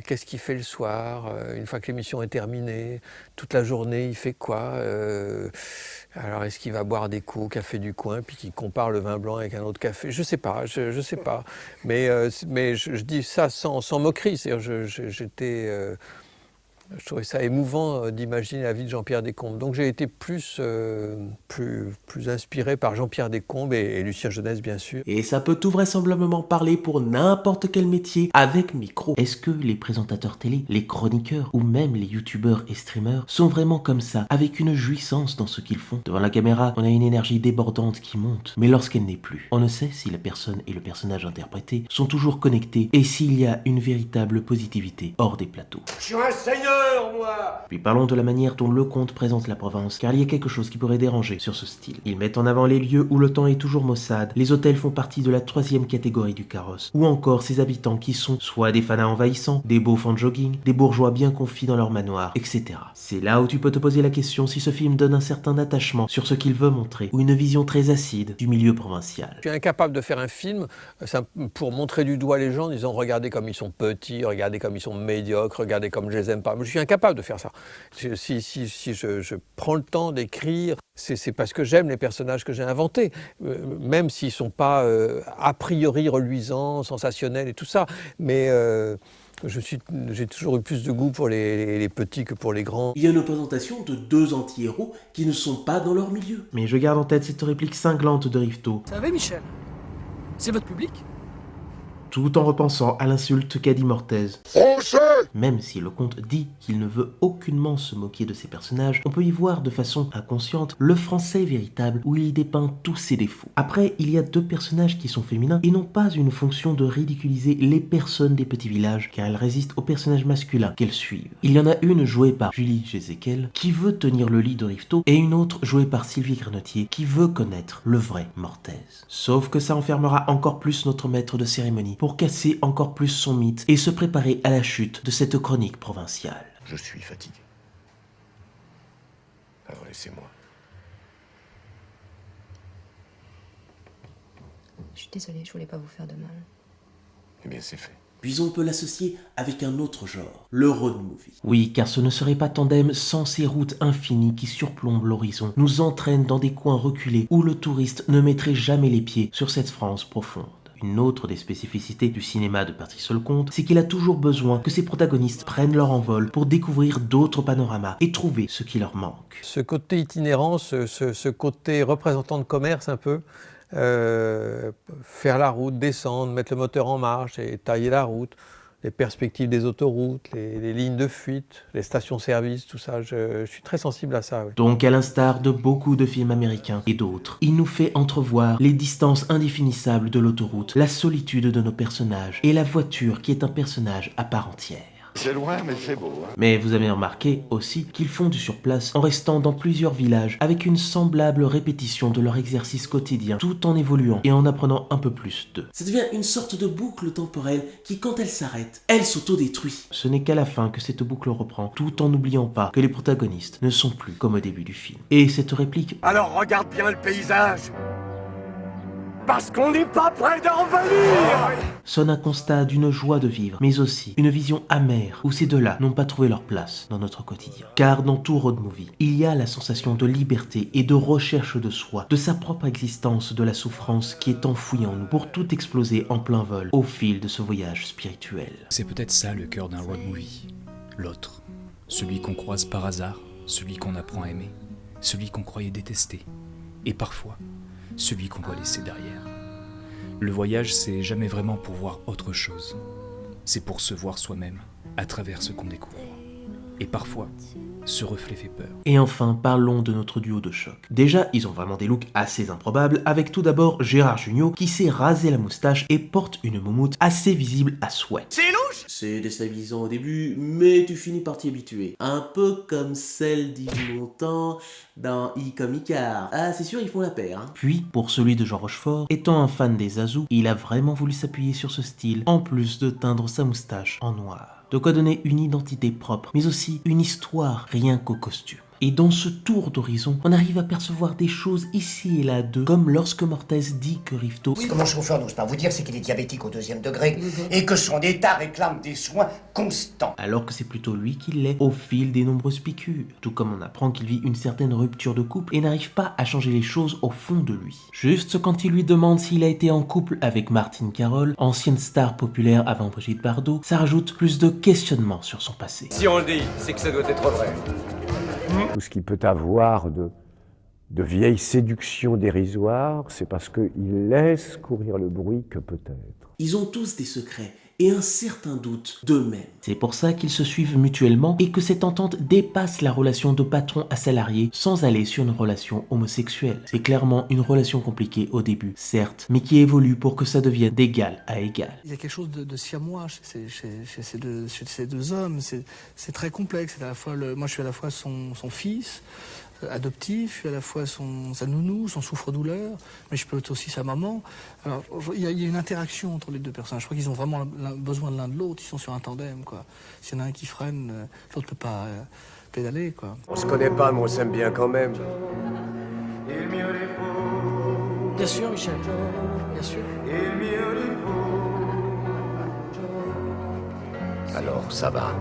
Qu'est-ce qu'il fait le soir, une fois que l'émission est terminée, toute la journée il fait quoi, alors est-ce qu'il va boire des coups au café du coin puis qu'il compare le vin blanc avec un autre café, je sais pas, mais je dis ça sans moquerie, c'est-à-dire Je trouvais ça émouvant d'imaginer la vie de Jean-Pierre Descombes. Donc j'ai été plus inspiré par Jean-Pierre Descombes et Lucien Jeunesse, bien sûr. Et ça peut tout vraisemblablement parler pour n'importe quel métier avec micro. Est-ce que les présentateurs télé, les chroniqueurs ou même les youtubeurs et streamers sont vraiment comme ça, avec une jouissance dans ce qu'ils font? Devant la caméra, on a une énergie débordante qui monte, mais lorsqu'elle n'est plus, on ne sait si la personne et le personnage interprété sont toujours connectés et s'il y a une véritable positivité hors des plateaux. Je suis un seigneur, moi! Puis parlons de la manière dont Lecomte présente la Provence, car il y a quelque chose qui pourrait déranger sur ce style. Ils mettent en avant les lieux où le temps est toujours maussade, les hôtels font partie de la 3e catégorie du carrosse, ou encore ses habitants qui sont soit des fanas envahissants, des beaufs en jogging, des bourgeois bien confis dans leur manoir, etc. C'est là où tu peux te poser la question si ce film donne un certain attachement sur ce qu'il veut montrer, ou une vision très acide du milieu provincial. Je suis incapable de faire un film pour montrer du doigt les gens en disant regardez comme ils sont petits, regardez comme ils sont médiocres, regardez comme je les aime pas. Je suis incapable de faire ça. Si je prends le temps d'écrire, c'est parce que j'aime les personnages que j'ai inventés, même s'ils ne sont pas a priori reluisants, sensationnels et tout ça. Mais j'ai toujours eu plus de goût pour les petits que pour les grands. Il y a une représentation de 2 anti-héros qui ne sont pas dans leur milieu. Mais je garde en tête cette réplique cinglante de Rifto. Vous savez, Michel, c'est votre public. Tout en repensant à l'insulte qu'a dit Mortez. Même si Lecomte dit qu'il ne veut aucunement se moquer de ses personnages, on peut y voir de façon inconsciente le français véritable où il dépeint tous ses défauts. Après, il y a 2 personnages qui sont féminins et n'ont pas une fonction de ridiculiser les personnes des petits villages, car elles résistent aux personnages masculins qu'elles suivent. Il y en a une jouée par Julie Jézéquel qui veut tenir le lit de Rifto et une autre jouée par Sylvie Grenotier qui veut connaître le vrai Mortez. Sauf que ça enfermera encore plus notre maître de cérémonie pour casser encore plus son mythe et se préparer à la chute de cette chronique provinciale. Je suis fatigué. Alors laissez-moi. Je suis désolée, je voulais pas vous faire de mal. Eh bien, c'est fait. Puis on peut l'associer avec un autre genre, le road movie. Oui, car ce ne serait pas Tandem sans ces routes infinies qui surplombent l'horizon, nous entraînent dans des coins reculés où le touriste ne mettrait jamais les pieds sur cette France profonde. Une autre des spécificités du cinéma de Patrice Lecomte, c'est qu'il a toujours besoin que ses protagonistes prennent leur envol pour découvrir d'autres panoramas et trouver ce qui leur manque. Ce côté itinérant, ce côté représentant de commerce un peu, faire la route, descendre, mettre le moteur en marche et tailler la route, les perspectives des autoroutes, les lignes de fuite, les stations-service, tout ça, je suis très sensible à ça. Oui. Donc, à l'instar de beaucoup de films américains et d'autres, il nous fait entrevoir les distances indéfinissables de l'autoroute, la solitude de nos personnages et la voiture qui est un personnage à part entière. C'est loin, mais c'est beau. Hein. Mais vous avez remarqué aussi qu'ils font du surplace en restant dans plusieurs villages avec une semblable répétition de leur exercice quotidien, tout en évoluant et en apprenant un peu plus d'eux. Ça devient une sorte de boucle temporelle qui, quand elle s'arrête, elle s'autodétruit. Ce n'est qu'à la fin que cette boucle reprend, tout en n'oubliant pas que les protagonistes ne sont plus comme au début du film. Et cette réplique... Alors regarde bien le paysage, parce qu'on n'est pas près d'en venir, sonne un constat d'une joie de vivre, mais aussi une vision amère où ces deux-là n'ont pas trouvé leur place dans notre quotidien. Car dans tout road movie, il y a la sensation de liberté et de recherche de soi, de sa propre existence, de la souffrance qui est enfouie en nous pour tout exploser en plein vol au fil de ce voyage spirituel. C'est peut-être ça le cœur d'un road movie. L'autre, celui qu'on croise par hasard, celui qu'on apprend à aimer, celui qu'on croyait détester, et parfois, celui qu'on doit laisser derrière. Le voyage, c'est jamais vraiment pour voir autre chose. C'est pour se voir soi-même, à travers ce qu'on découvre. Et parfois, ce reflet fait peur. Et enfin, parlons de notre duo de choc. Déjà, ils ont vraiment des looks assez improbables, avec tout d'abord Gérard Jugnot qui s'est rasé la moustache et porte une moumoute assez visible à souhait. C'est louche! C'est déstabilisant au début, mais tu finis par t'y habituer. Un peu comme celle d'Yves Montand dans I comme Icare. Ah, c'est sûr, ils font la paire, hein. Puis, pour celui de Jean Rochefort, étant un fan des Azous, il a vraiment voulu s'appuyer sur ce style, en plus de teindre sa moustache en noir. De quoi donner une identité propre, mais aussi une histoire rien qu'au costume. Et dans ce tour d'horizon, on arrive à percevoir des choses ici et là d'eux, comme lorsque Mortez dit que Rifto... Ce que mon chauffeur n'ose pas vous dire, c'est qu'il est diabétique au 2e degré et que son état réclame des soins constants. Alors que c'est plutôt lui qui l'est au fil des nombreuses piqûres. Tout comme on apprend qu'il vit une certaine rupture de couple et n'arrive pas à changer les choses au fond de lui. Juste quand il lui demande s'il a été en couple avec Martine Carole, ancienne star populaire avant Brigitte Bardot, ça rajoute plus de questionnements sur son passé. Si on le dit, c'est que ça doit être vrai. Tout ce qu'il peut avoir de vieilles séductions dérisoires, c'est parce qu'il laisse courir le bruit que peut-être. Ils ont tous des secrets et un certain doute d'eux-mêmes. C'est pour ça qu'ils se suivent mutuellement et que cette entente dépasse la relation de patron à salarié sans aller sur une relation homosexuelle. C'est clairement une relation compliquée au début, certes, mais qui évolue pour que ça devienne d'égal à égal. Il y a quelque chose de siamois chez ces deux hommes. C'est très complexe. C'est à la fois moi, je suis à la fois son fils adoptif, je suis à la fois sa nounou, son souffre-douleur, mais je peux être aussi sa maman. Alors, il y a une interaction entre les deux personnages. Je crois qu'ils ont vraiment besoin de l'un de l'autre. Ils sont sur un tandem, quoi. S'il y en a un qui freine, l'autre ne peut pas pédaler, quoi. On se connaît pas, mais on s'aime bien quand même. Bien sûr, Michel. Bien sûr. Alors, ça va.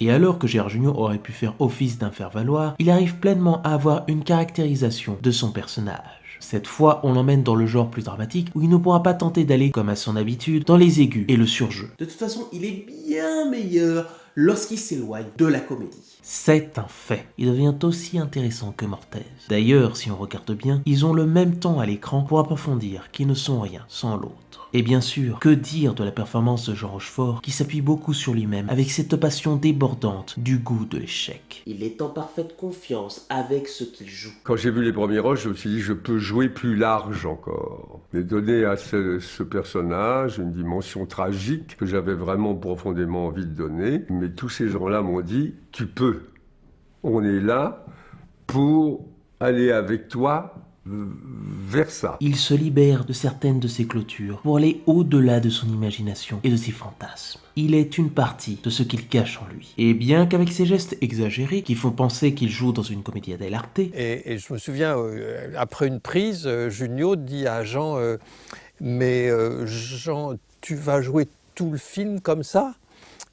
Et alors que Gérard Jugnot aurait pu faire office d'un faire-valoir, il arrive pleinement à avoir une caractérisation de son personnage. Cette fois, on l'emmène dans le genre plus dramatique où il ne pourra pas tenter d'aller, comme à son habitude, dans les aigus et le surjeu. De toute façon, il est bien meilleur lorsqu'il s'éloigne de la comédie. C'est un fait. Il devient aussi intéressant que Mortez. D'ailleurs, si on regarde bien, ils ont le même temps à l'écran pour approfondir qu'ils ne sont rien sans l'autre. Et bien sûr, que dire de la performance de Jean Rochefort qui s'appuie beaucoup sur lui-même avec cette passion débordante du goût de l'échec. Il est en parfaite confiance avec ce qu'il joue. Quand j'ai vu les premiers rôles, je me suis dit je peux jouer plus large encore. Et donner à ce personnage une dimension tragique que j'avais vraiment profondément envie de donner. Mais tous ces gens-là m'ont dit tu peux. On est là pour aller avec toi vers ça. Il se libère de certaines de ses clôtures pour aller au-delà de son imagination et de ses fantasmes. Il est une partie de ce qu'il cache en lui. Et bien qu'avec ses gestes exagérés qui font penser qu'il joue dans une comédie dell'arte... Et je me souviens, après une prise, Jugnot dit à Jean mais Jean, tu vas jouer tout le film comme ça ?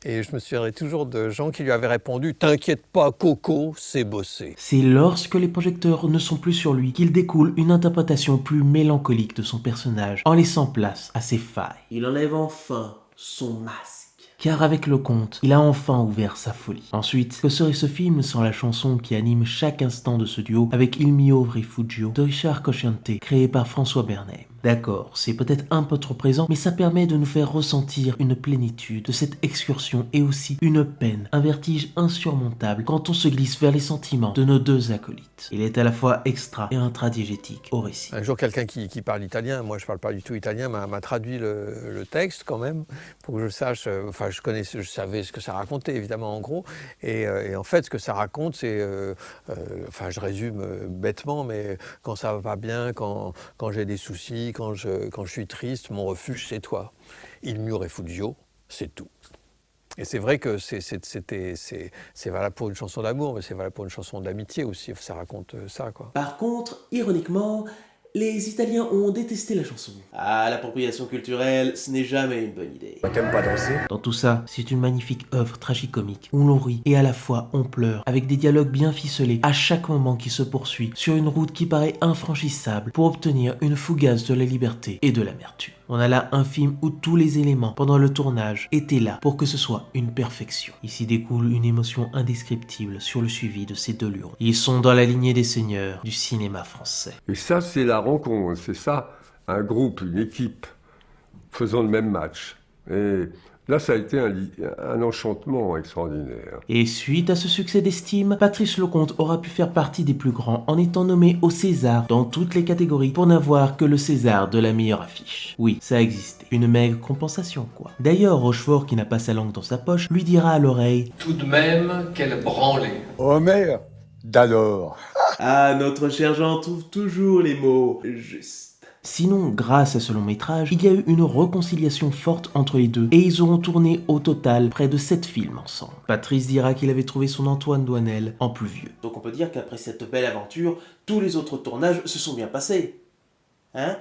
Et je me souviendrai toujours de Jean qui lui avait répondu « T'inquiète pas, Coco, c'est bossé ». C'est lorsque les projecteurs ne sont plus sur lui qu'il découle une interprétation plus mélancolique de son personnage en laissant place à ses failles. Il enlève enfin son masque. Car avec le conte, il a enfin ouvert sa folie. Ensuite, que serait ce film sans la chanson qui anime chaque instant de ce duo avec Il mio rifugio de Richard Cocciante, créé par François Bernet. D'accord, c'est peut-être un peu trop présent, mais ça permet de nous faire ressentir une plénitude de cette excursion et aussi une peine, un vertige insurmontable quand on se glisse vers les sentiments de nos deux acolytes. Il est à la fois extra et intradiégétique au récit. Un jour, quelqu'un qui parle italien, moi je parle pas du tout italien, m'a traduit le texte quand même, pour que je sache, je savais ce que ça racontait évidemment en gros, et en fait ce que ça raconte c'est, je résume bêtement, mais quand ça va pas bien, quand j'ai des soucis, quand je suis triste, mon refuge c'est toi. Il mio rifugio, c'est tout. Et c'est vrai que c'est valable pour une chanson d'amour, mais c'est valable pour une chanson d'amitié aussi, ça raconte ça, quoi. Par contre, ironiquement, les Italiens ont détesté la chanson. Ah, l'appropriation culturelle, ce n'est jamais une bonne idée. T'aimes pas danser ? Dans tout ça, c'est une magnifique œuvre tragicomique où l'on rit et à la fois on pleure, avec des dialogues bien ficelés à chaque moment qui se poursuit sur une route qui paraît infranchissable pour obtenir une fougasse de la liberté et de l'amertume. On a là un film où tous les éléments pendant le tournage étaient là pour que ce soit une perfection. Ici découle une émotion indescriptible sur le suivi de ces deux lions. Ils sont dans la lignée des seigneurs du cinéma français. Et ça, c'est la rencontre, c'est ça, un groupe, une équipe faisant le même match. Et là, ça a été un enchantement extraordinaire. Et suite à ce succès d'estime, Patrice Lecomte aura pu faire partie des plus grands en étant nommé au César dans toutes les catégories pour n'avoir que le César de la meilleure affiche. Oui, ça existait. Une maigre compensation, quoi. D'ailleurs, Rochefort, qui n'a pas sa langue dans sa poche, lui dira à l'oreille « Tout de même, quelle branlée !» Homer, d'alors. Ah, notre cher Jean trouve toujours les mots justes. Sinon, grâce à ce long métrage, il y a eu une réconciliation forte entre les deux et ils auront tourné au total près de 7 films ensemble. Patrice dira qu'il avait trouvé son Antoine Doinel en plus vieux. Donc on peut dire qu'après cette belle aventure, tous les autres tournages se sont bien passés. Hein?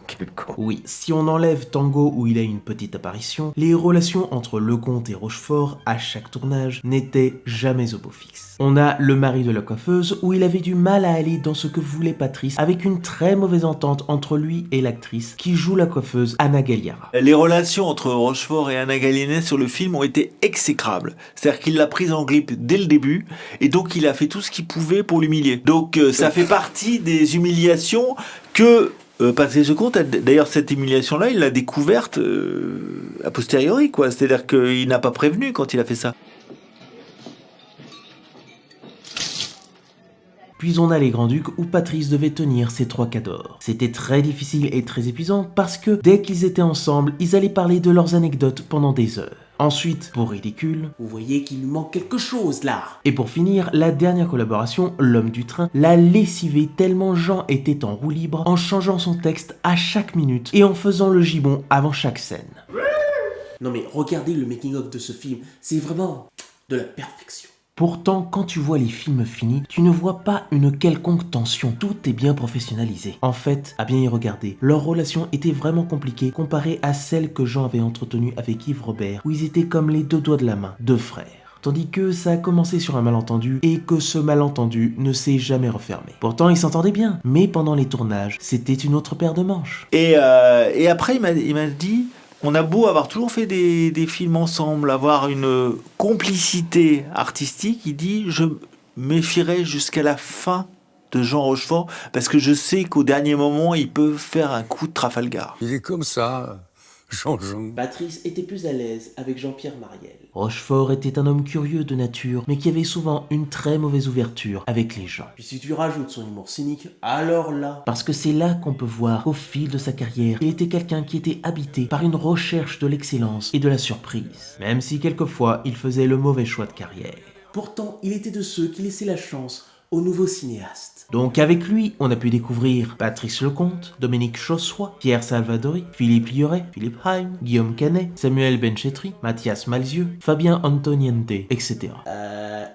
Quel con. Oui, si on enlève Tango où il a une petite apparition, les relations entre Lecomte et Rochefort à chaque tournage n'étaient jamais au beau fixe. On a Le mari de la coiffeuse où il avait du mal à aller dans ce que voulait Patrice avec une très mauvaise entente entre lui et l'actrice qui joue la coiffeuse Anna Galliera. Les relations entre Rochefort et Anna Galliena sur le film ont été exécrables. C'est-à-dire qu'il l'a prise en grippe dès le début et donc il a fait tout ce qu'il pouvait pour l'humilier. Donc ça fait partie des humiliations que Patrice Lecomte, d'ailleurs cette humiliation-là, il l'a découverte a posteriori, quoi. C'est-à-dire qu'il n'a pas prévenu quand il a fait ça. Puis on a Les Grands-Ducs où Patrice devait tenir ses 3 cadors. C'était très difficile et très épuisant parce que dès qu'ils étaient ensemble, ils allaient parler de leurs anecdotes pendant des heures. Ensuite, pour Ridicule, vous voyez qu'il lui manque quelque chose là. Et pour finir, la dernière collaboration, L'homme du train, l'a lessivé tellement Jean était en roue libre en changeant son texte à chaque minute et en faisant le gibon avant chaque scène. Non mais regardez le making-of de ce film, c'est vraiment de la perfection. Pourtant, quand tu vois les films finis, tu ne vois pas une quelconque tension, tout est bien professionnalisé. En fait, à bien y regarder, leur relation était vraiment compliquée comparée à celle que Jean avait entretenue avec Yves Robert, où ils étaient comme les 2 doigts de la main, 2 frères. Tandis que ça a commencé sur un malentendu et que ce malentendu ne s'est jamais refermé. Pourtant, ils s'entendaient bien, mais pendant les tournages, c'était une autre paire de manches. Et après, il m'a dit... On a beau avoir toujours fait des films ensemble, avoir une complicité artistique, il dit « Je méfierai jusqu'à la fin de Jean Rochefort parce que je sais qu'au dernier moment, il peut faire un coup de Trafalgar. » Il est comme ça, Jean-Jean. Patrice était plus à l'aise avec Jean-Pierre Mariel. Rochefort était un homme curieux de nature, mais qui avait souvent une très mauvaise ouverture avec les gens. Puis si tu rajoutes son humour cynique, alors là... Parce que c'est là qu'on peut voir qu'au fil de sa carrière, il était quelqu'un qui était habité par une recherche de l'excellence et de la surprise. Même si quelquefois, il faisait le mauvais choix de carrière. Pourtant, il était de ceux qui laissaient la chance aux nouveaux cinéastes. Donc avec lui, on a pu découvrir Patrice Lecomte, Dominique Chaussois, Pierre Salvadori, Philippe Lieuret, Philippe Heim, Guillaume Canet, Samuel Benchetri, Mathias Malzieu, Fabien Antoniente, etc.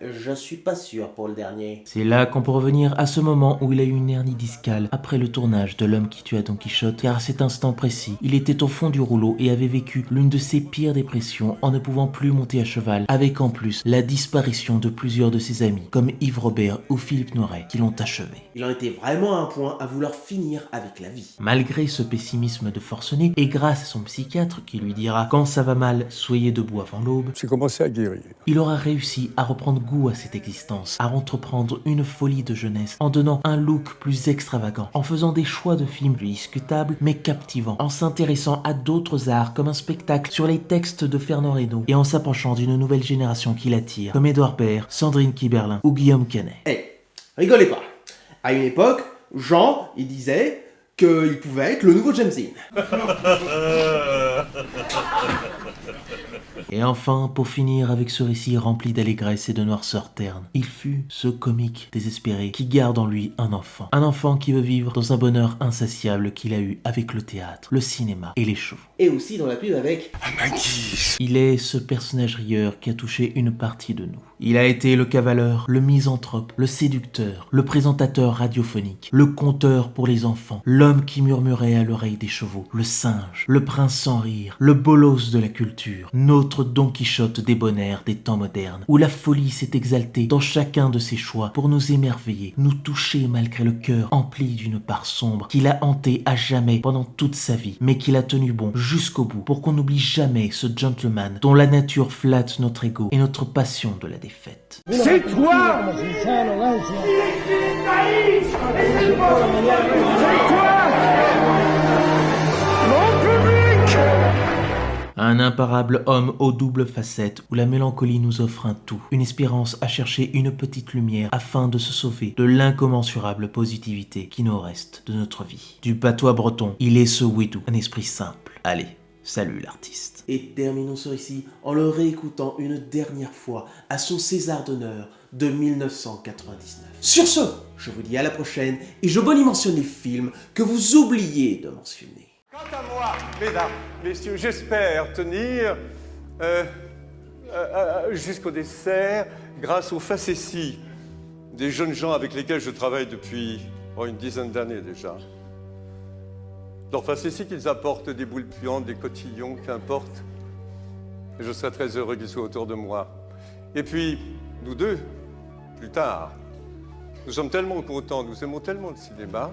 Je suis pas sûr pour le dernier. C'est là qu'on peut revenir à ce moment où il a eu une hernie discale après le tournage de L'homme qui tua Don Quichotte, car à cet instant précis, il était au fond du rouleau et avait vécu l'une de ses pires dépressions en ne pouvant plus monter à cheval, avec en plus la disparition de plusieurs de ses amis, comme Yves Robert ou Philippe Noiret, qui l'ont achevé. Il en était vraiment à un point à vouloir finir avec la vie. Malgré ce pessimisme de forcené, et grâce à son psychiatre qui lui dira « Quand ça va mal, soyez debout avant l'aube », j'ai commencé à guérir. Il aura réussi à reprendre goût à cette existence, à entreprendre une folie de jeunesse, en donnant un look plus extravagant, en faisant des choix de films plus discutables mais captivants, en s'intéressant à d'autres arts comme un spectacle sur les textes de Fernand Reynaud et en s'approchant d'une nouvelle génération qui l'attire, comme Édouard Baird, Sandrine Kiberlin ou Guillaume Canet. Rigolez pas. À une époque, Jean, il disait qu'il pouvait être le nouveau James Dean. Et enfin, pour finir avec ce récit rempli d'allégresse et de noirceur terne, il fut ce comique désespéré qui garde en lui un enfant. Un enfant qui veut vivre dans un bonheur insatiable qu'il a eu avec le théâtre, le cinéma et les chevaux. Et aussi dans la pub avec Maggie. Il est ce personnage rieur qui a touché une partie de nous. Il a été le cavaleur, le misanthrope, le séducteur, le présentateur radiophonique, le conteur pour les enfants, l'homme qui murmurait à l'oreille des chevaux, le singe, le prince sans rire, le bolos de la culture, notre Don Quichotte débonnaire des temps modernes, où la folie s'est exaltée dans chacun de ses choix pour nous émerveiller, nous toucher malgré le cœur empli d'une part sombre qu'il a hanté à jamais pendant toute sa vie, mais qu'il a tenu bon jusqu'au bout pour qu'on n'oublie jamais ce gentleman dont la nature flatte notre ego et notre passion de la défaite. C'est toi! Un imparable homme aux doubles facettes où la mélancolie nous offre un tout, une espérance à chercher une petite lumière afin de se sauver de l'incommensurable positivité qui nous reste de notre vie. Du patois breton, il est ce Ouidou, un esprit simple. Allez, Salut l'artiste. Et terminons ce récit en le réécoutant une dernière fois à son César d'honneur de 1999. Sur ce, je vous dis à la prochaine et je mentionne les films que vous oubliez de mentionner. Quant à moi, mesdames, messieurs, j'espère tenir jusqu'au dessert grâce aux facéties des jeunes gens avec lesquels je travaille depuis une dizaine d'années déjà. Leurs facéties qu'ils apportent des boules puantes, des cotillons, qu'importe. Et je serai très heureux qu'ils soient autour de moi. Et puis, nous deux, plus tard, nous sommes tellement contents, nous aimons tellement le cinéma,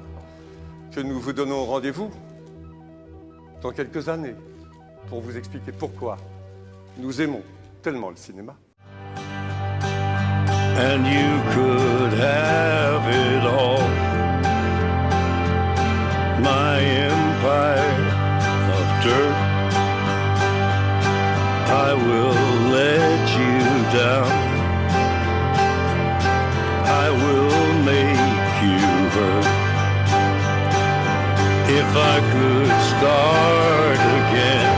que nous vous donnons rendez-vous dans quelques années pour vous expliquer pourquoi nous aimons tellement le cinéma. And you could have it all. My empire of dirt, I will let you down. I will make you hurt. If I could start again,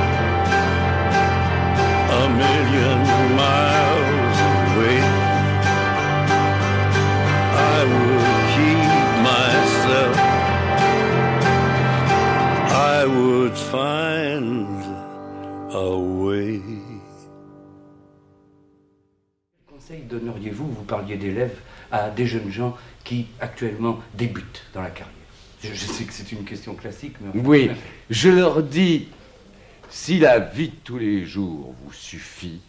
a million miles away, I would keep myself. I would find a way. Quel conseil donneriez-vous, vous parliez d'élèves, à des jeunes gens qui actuellement débutent dans la carrière? Je sais que c'est une question classique, mais... Oui, je leur dis, si la vie de tous les jours vous suffit,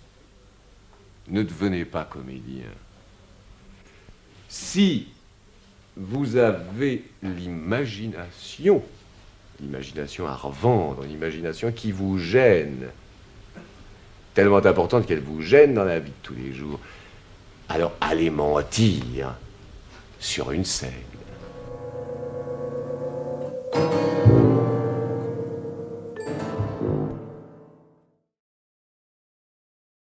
ne devenez pas comédien. Si vous avez l'imagination à revendre, une imagination qui vous gêne, tellement importante qu'elle vous gêne dans la vie de tous les jours, alors allez mentir sur une scène.